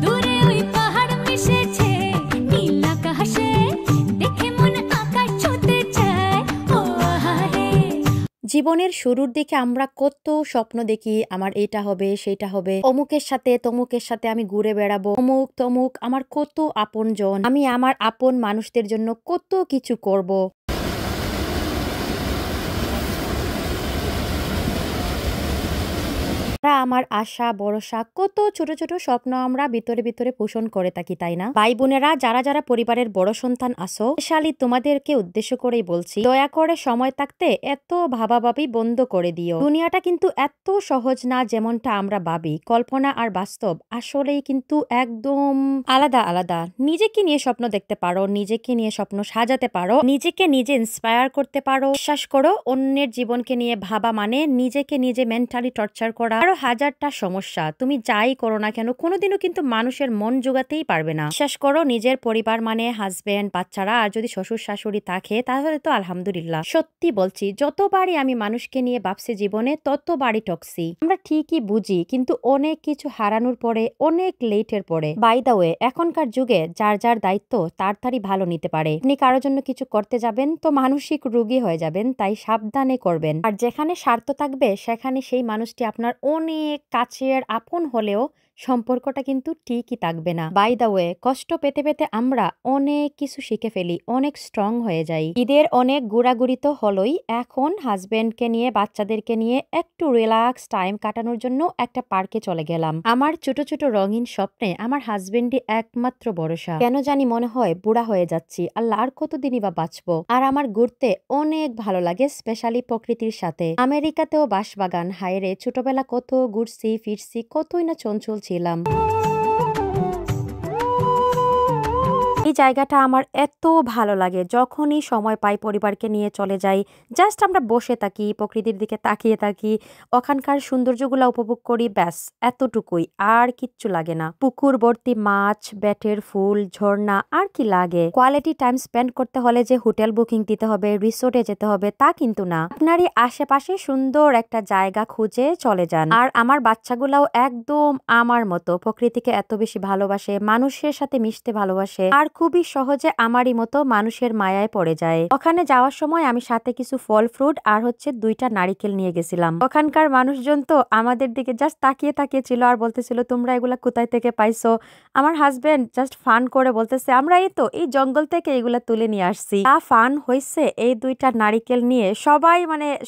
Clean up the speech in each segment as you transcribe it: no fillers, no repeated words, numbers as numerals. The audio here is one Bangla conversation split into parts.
দূরে ওই পাহাড় মিশেছে নীল আকাশে, দেখে মন আকাশ ছুঁতে চায়। ও আহারে। জীবনের শুরুর দিকে আমরা কত স্বপ্ন দেখি, আমার এটা হবে সেটা হবে, অমুকের সাথে তমুকের সাথে আমি ঘুরে বেড়াবো, অমুক তমুক আমার কত আপনজন, আমি আমার আপন মানুষদের জন্য কত কিছু করব। আমার আশা ভরসা কত ছোট ছোট স্বপ্ন আমরা ভিতরে ভিতরে পোষণ করে থাকি, তাই না? ভাই বোনেরা, যারা যারা পরিবারের বড় সন্তান আসো, স্পেশালি তোমাদেরকে উদ্দেশ্য করেই বলছি, দয়া করে সময় থাকতে এত ভাবাভাবি বন্ধ করে দিও। দুনিয়াটা কিন্তু এত সহজ না যেমনটা আমরা ভাবি। কল্পনা আর বাস্তব আসলেই কিন্তু একদম আলাদা আলাদা। নিজেকে নিয়ে স্বপ্ন দেখতে পারো, নিজেকে নিয়ে স্বপ্ন সাজাতে পারো, নিজেকে নিজে ইন্সপায়ার করতে পারো। বিশ্বাস করো, অন্যের জীবনকে নিয়ে ভাবা মানে নিজেকে নিজে মেন্টালি টর্চার করা। আরো হাজারটা সমস্যা, তুমি যাই করো না কেন কোনোদিনও কিন্তু মানুষের মন জোগাতেই পারবে না। বিশ্বাস করো, নিজের পরিবার মানে হাজবেন্ড, বাচ্চারা আর যদি শ্বশুর শাশুড়ি থাকে তাহলে তো আলহামদুলিল্লাহ। সত্যি বলছি, যতবারই আমি মানুষকে নিয়ে ভাবছি জীবনে ততবারই টক্সি। আমরা ঠিকই বুঝি, কিন্তু অনেক কিছু হারানোর পরে, অনেক লেটের পরে। বাই দা ওয়ে, এখনকার যুগে যার যার দায়িত্ব তাড়াতাড়ি ভালো নিতে পারে। আপনি কারোর জন্য কিছু করতে যাবেন তো মানসিক রোগী হয়ে যাবেন, তাই সাবধানে করবেন। আর যেখানে স্বার্থ থাকবে সেখানে সেই মানুষটি আপনার অনেক কাছের আপন হলেও সম্পর্কটা কিন্তু ঠিকই থাকবে না। বাই দা ওয়ে, কষ্ট পেতে পেতে আমরা অনেক কিছু শিখে ফেলি, অনেক স্ট্রং হয়ে যাই। ঈদের অনেক ঘোরাঘুরি তো হলোই, এখন হাজবেন্ডকে নিয়ে বাচ্চাদেরকে নিয়ে একটু রিল্যাক্স টাইম কাটানোর জন্য একটা পার্কে চলে গেলাম। আমার ছোট ছোট রঙিন স্বপ্নে আমার হাজবেন্ডই একমাত্র ভরসা। কেন জানি মনে হয় বুড়া হয়ে যাচ্ছি, আল্লাহ আর কতদিনই বা বাঁচবো। আর আমার ঘুরতে অনেক ভালো লাগে, স্পেশালি প্রকৃতির সাথে। আমেরিকাতেও বাঁশবাগান, হায়রে ছোটবেলা কত ঘুরছি ফিরছি, কতই না চঞ্চল ছিলাম। এই জায়গাটা আমার এত ভালো লাগে, যখনই সময় পাই পরিবারকে নিয়ে চলে যাই। জাস্ট আমরা বসে থাকি, প্রকৃতির দিকে তাকিয়ে থাকি, ওখানকার সৌন্দর্যগুলো উপভোগ করি, ব্যাস এতটুকুই, আর কিচ্ছু লাগে না। পুকুর ভর্তি মাছ, বেটের ফুল, ঝর্ণা, আর কি লাগে? কোয়ালিটি টাইম স্পেন্ড করতে হলে যে হোটেল বুকিং দিতে হবে, রিসোর্টে যেতে হবে তা কিন্তু না। আপনারই আশেপাশে সুন্দর একটা জায়গা খুঁজে চলে যান। আর আমার বাচ্চাগুলাও একদম আমার মতো প্রকৃতিকে এত বেশি ভালোবাসে, মানুষের সাথে মিশতে ভালোবাসে, আর খুবই সহজে আমারই মতো মানুষের মায়ায় পড়ে যায়। ওখানে যাওয়ার সময় আমি সাথে কিছু ফল ফ্রুট আর 2টা নারিকেল নিয়ে গেছিলাম। ওখানকার মানুষজন তো আমাদের দিকে জাস্ট তাকিয়ে তাকিয়ে ছিল আর বলতেছিল, তোমরা এগুলা কোথায় থেকে পাইছো? আমার হাজবেন্ড জাস্ট ফান করে বলতেছে, আমরা এই তো এই জঙ্গল থেকে এগুলা তুলে নিয়ে আসছি। তা ফান হয়েছে এই 2টা নারিকেল নিয়ে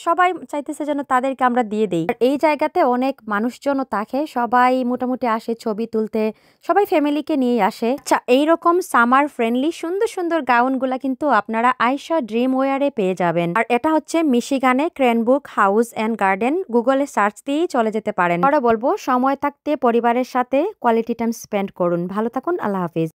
সবাই চাইতেছে যেন তাদেরকে আমরা দিয়ে দেই। আর এই জায়গাতে অনেক মানুষজনও থাকে, সবাই মোটামুটি আসে ছবি তুলতে, সবাই ফ্যামিলিকে নিয়ে আসে। আচ্ছা, এইরকম সামার ফ্রেন্ডলি সুন্দর সুন্দর গাউনগুলা কিন্তু আপনারা আয়শা ড্রিম ওয়ারে পেয়ে যাবেন। আর এটা হচ্ছে মিশিগানে ক্রেনবুক হাউস এন্ড গার্ডেন। গুগলে সার্চ দিয়েই চলে যেতে পারেন। আরো বলবো, সময় থাকতে পরিবারের সাথে কোয়ালিটি টাইম স্পেন্ড করুন। ভালো থাকুন, আল্লাহ হাফিজ।